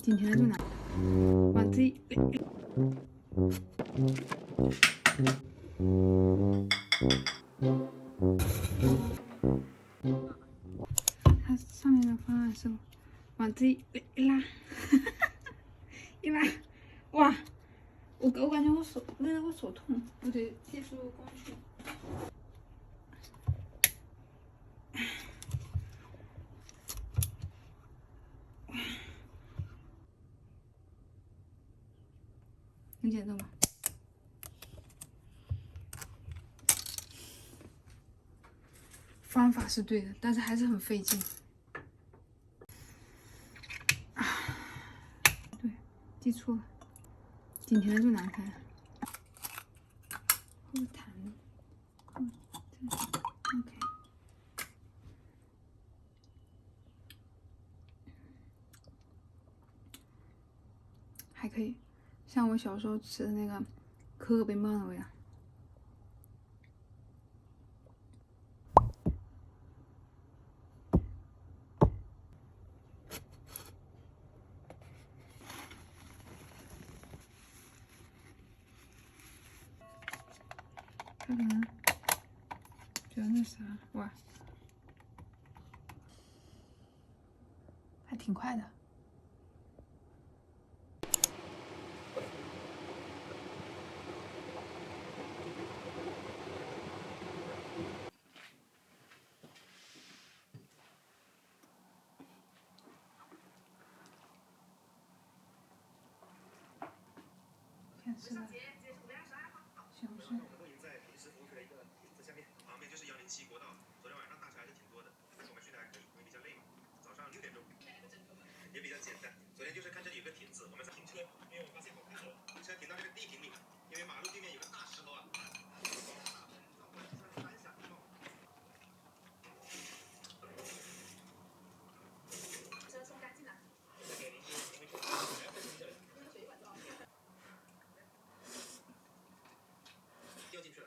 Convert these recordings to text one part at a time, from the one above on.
今天就拿往自己。它上面的方案是往自己一拉，一拉，哇！我感觉我手痛，我得借助工具。能减重吗？方法是对的，但是还是很费劲。对，记错了，紧贴就难看。后弹，OK。还可以，像我小时候吃的那个可可冰棒的味道。他可能觉得那啥，哇，还挺快的。先吃的小事。也比较简单。昨天就是看这里有个亭子，我们在停车，因为我发现好看了，车停到这个地坪里，因为马路对面有个大石头啊。车冲干净了。掉进去了。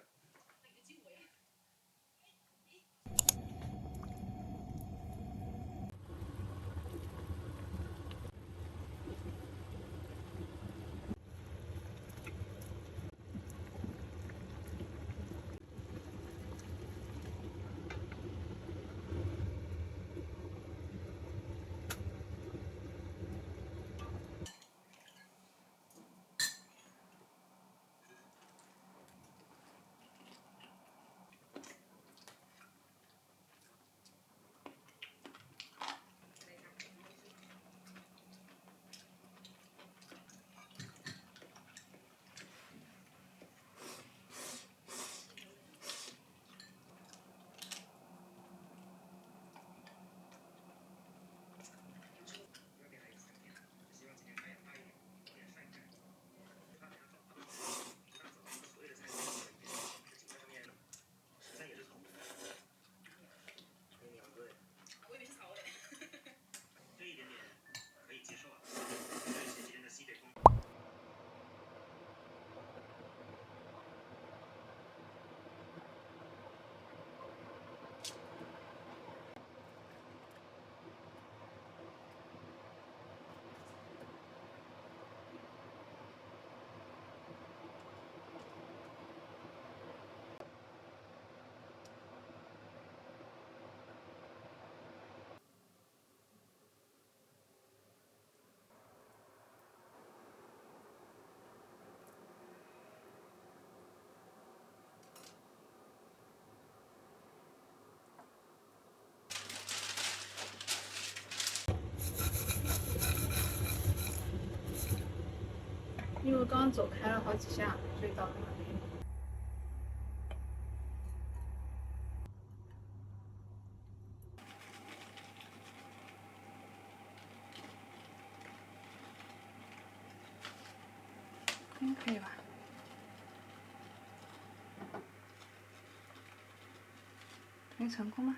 因为我刚刚走开了好几下，所以导致了。可以吧？没成功吗？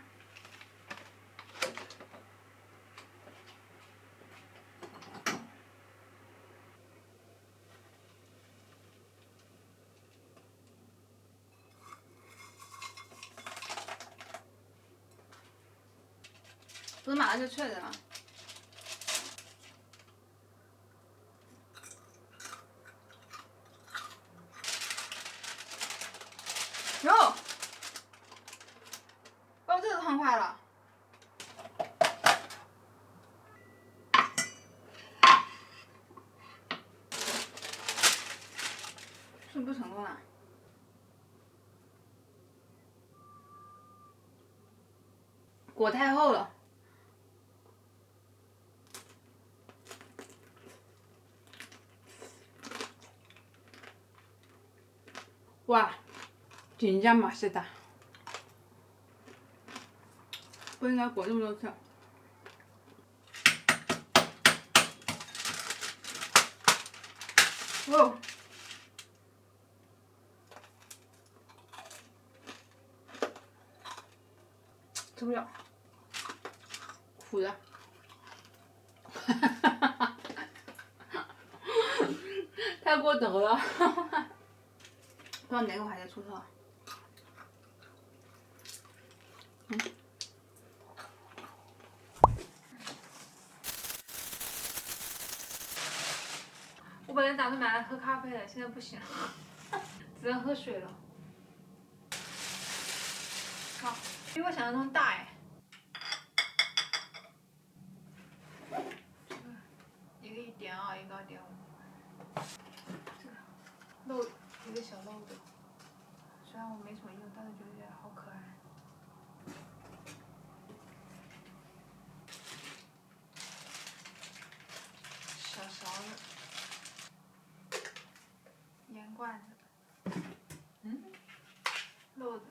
不是马上就脆的吗？哟，哦，这个烫坏了。是不成功了。裹太厚了。哇，真正맛있다。不应该裹这么多次。哦。吃不了，苦的。太过头了。不知道哪个环节出错了。我本来打算买来喝咖啡的，现在不行，只能喝水了。好，比我想象中大哎。一个1.2，一个2.5。这个漏一个小漏斗，虽然我没什么用，但是觉得好可爱。小勺子，盐罐子，漏子。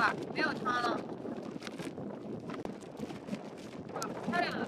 吧？没有它了。哇，漂亮啊！